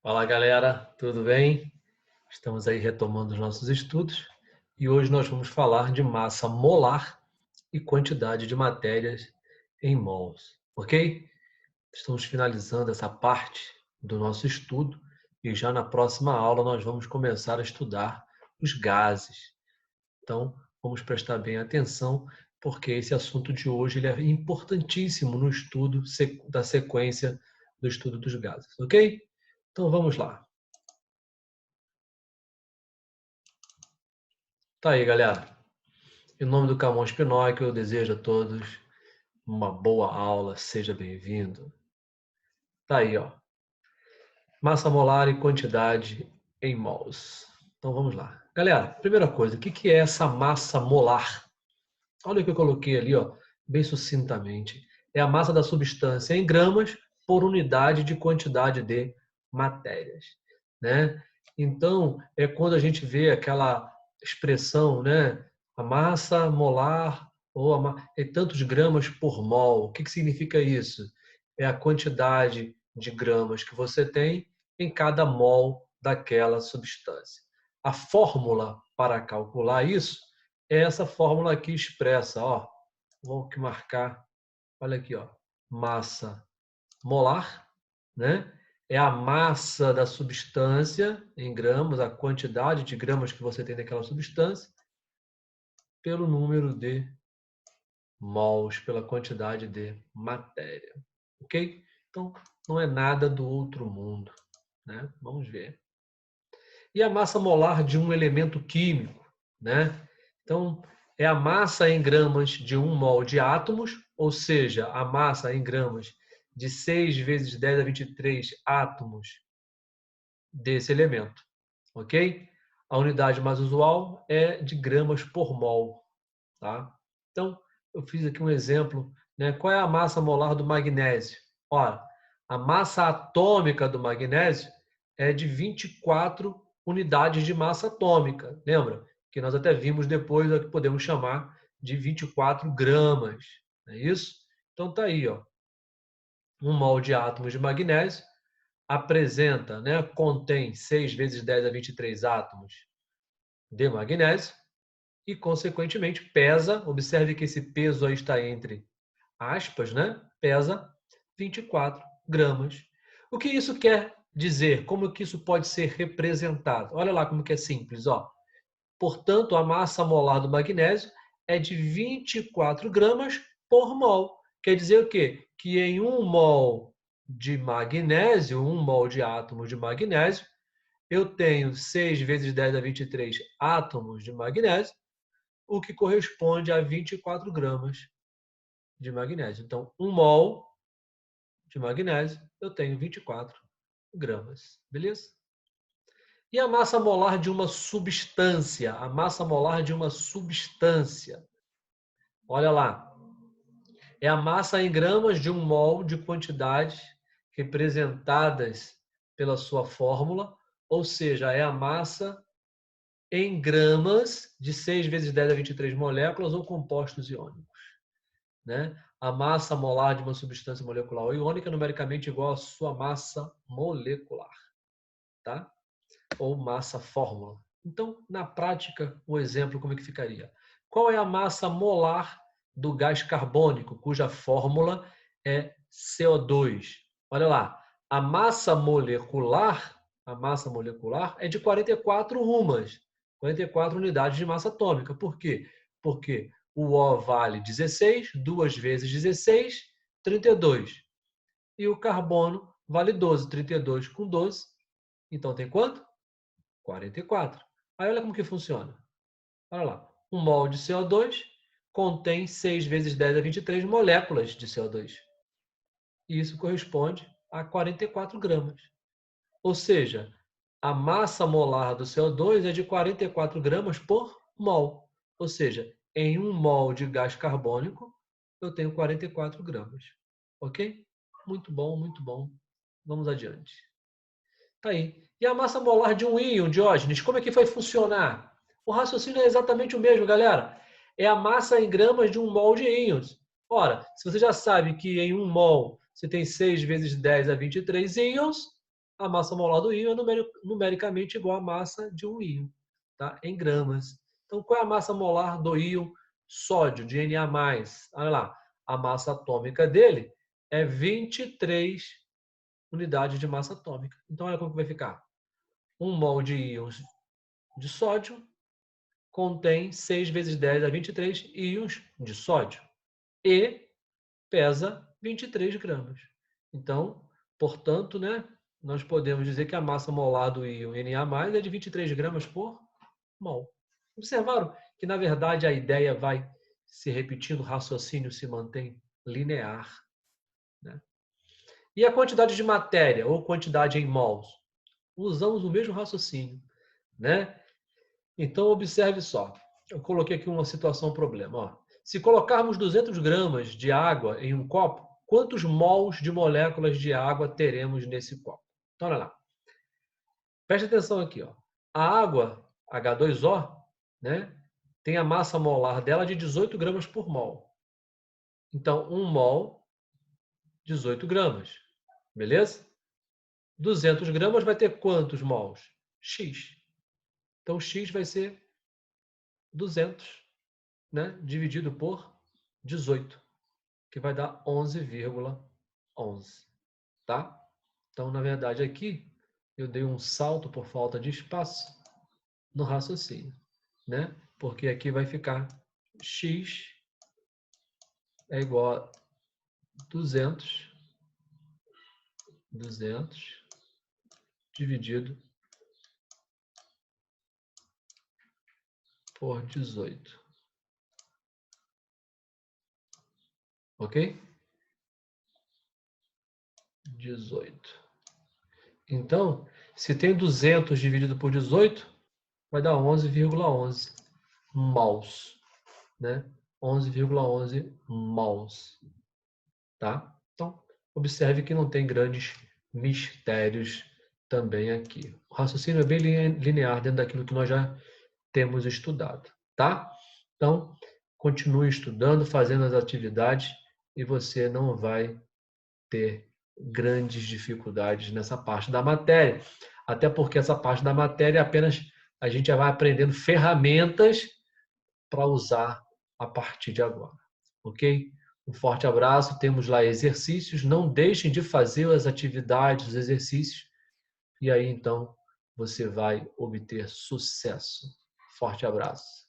Fala galera, tudo bem? Estamos aí retomando os nossos estudos e hoje nós vamos falar de massa molar e quantidade de matérias em mols, ok? Estamos finalizando essa parte do nosso estudo e já na próxima aula nós vamos começar a estudar os gases. Então, vamos prestar bem atenção porque esse assunto de hoje ele é importantíssimo no estudo da sequência do estudo dos gases, ok? Então vamos lá. Tá aí, galera. Em nome do Camões Pinóquio, eu desejo a todos uma boa aula. Seja bem-vindo. Tá aí, ó. Massa molar e quantidade em mols. Então vamos lá. Galera, primeira coisa, o que é essa massa molar? Olha o que eu coloquei ali, ó, bem sucintamente. É a massa da substância em gramas por unidade de quantidade de matérias, né? Então, é quando a gente vê aquela expressão, né? A massa molar é tantos gramas por mol. O que significa isso? É a quantidade de gramas que você tem em cada mol daquela substância. A fórmula para calcular isso é essa fórmula aqui expressa, ó. Vou aqui marcar, olha aqui, ó. Massa molar, né? É a massa da substância em gramas, a quantidade de gramas que você tem daquela substância, pelo número de mols, pela quantidade de matéria. Ok? Então, não é nada do outro mundo, né? Vamos ver. E a massa molar de um elemento químico, né? Então, é a massa em gramas de 1 mol de átomos, ou seja, a massa em gramas de 6 vezes 10 a 23 átomos desse elemento, ok? A unidade mais usual é de gramas por mol, tá? Então, eu fiz aqui um exemplo, né? Qual é a massa molar do magnésio? Ora, a massa atômica do magnésio é de 24 unidades de massa atômica. Lembra? Que nós até vimos depois o que podemos chamar de 24 gramas. Não é isso? Então tá aí, ó. 1 mol de átomos de magnésio apresenta, né, contém 6 vezes 10 a 23 átomos de magnésio e, consequentemente, pesa, observe que esse peso aí está entre aspas, né? Pesa 24 gramas. O que isso quer dizer? Como que isso pode ser representado? Olha lá como que é simples, ó. Portanto, a massa molar do magnésio é de 24 gramas por mol. Quer dizer o quê? Que em 1 mol de magnésio, 1 mol de átomos de magnésio, eu tenho 6 vezes 10 a 23 átomos de magnésio, o que corresponde a 24 gramas de magnésio. Então, 1 mol de magnésio, eu tenho 24 gramas. Beleza? E a massa molar de uma substância? A massa molar de uma substância. Olha lá. É a massa em gramas de 1 mol de quantidades representadas pela sua fórmula, ou seja, é a massa em gramas de 6 vezes 10 a 23 moléculas ou compostos iônicos, né? A massa molar de uma substância molecular ou iônica é numericamente igual à sua massa molecular, tá? Ou massa fórmula. Então, na prática, o exemplo como é que ficaria? Qual é a massa molar do gás carbônico, cuja fórmula é CO2? Olha lá, a massa molecular é de 44 UMAs, 44 unidades de massa atômica. Por quê? Porque o O vale 16, 2 vezes 16, 32. E o carbono vale 12, 32 com 12. Então tem quanto? 44. Aí olha como que funciona. Olha lá. 1 mol de CO2 contém 6 vezes 10 a 23 moléculas de CO2. E isso corresponde a 44 gramas. Ou seja, a massa molar do CO2 é de 44 gramas por mol. Ou seja, em 1 mol de gás carbônico, eu tenho 44 gramas. Ok? Muito bom, muito bom. Vamos adiante. Tá aí. E a massa molar de um íon, Diógenes, como é que vai funcionar? O raciocínio é exatamente o mesmo, galera. É a massa em gramas de 1 mol de íons. Ora, se você já sabe que em 1 mol você tem 6 vezes 10 a 23 íons, a massa molar do íon é numericamente igual à massa de um íon, tá? Em gramas. Então, qual é a massa molar do íon sódio, de Na+? Olha lá, a massa atômica dele é 23 unidades de massa atômica. Então, olha como que vai ficar. 1 mol de íons de sódio contém 6 vezes 10 a 23 íons de sódio e pesa 23 gramas. Então, portanto, né, nós podemos dizer que a massa molar do íon Na+ é de 23 gramas por mol. Observaram que, na verdade, a ideia vai se repetindo, o raciocínio se mantém linear, né? E a quantidade de matéria, ou quantidade em mols? Usamos o mesmo raciocínio, né? Então, observe só. Eu coloquei aqui uma situação, problema. Ó. Se colocarmos 200 gramas de água em um copo, quantos mols de moléculas de água teremos nesse copo? Então, olha lá. Preste atenção aqui. Ó. A água, H2O, né, tem a massa molar dela de 18 gramas por mol. Então, 1 mol, 18 gramas. Beleza? 200 gramas vai ter quantos mols? X. Então, X vai ser 200, né, dividido por 18, que vai dar 11,11. Tá? Então, na verdade, aqui eu dei um salto por falta de espaço no raciocínio, né? Porque aqui vai ficar X é igual a 200 dividido por 18. Ok? 18. Então, se tem 200 dividido por 18, vai dar 11,11 mols, né? 11,11 mols, tá? Então, observe que não tem grandes mistérios também aqui. O raciocínio é bem linear dentro daquilo que nós já temos estudado, tá? Então, continue estudando, fazendo as atividades e você não vai ter grandes dificuldades nessa parte da matéria. Até porque essa parte da matéria apenas a gente já vai aprendendo ferramentas para usar a partir de agora. Ok? Um forte abraço. Temos lá exercícios. Não deixem de fazer as atividades, os exercícios. E aí, então, você vai obter sucesso. Forte abraço.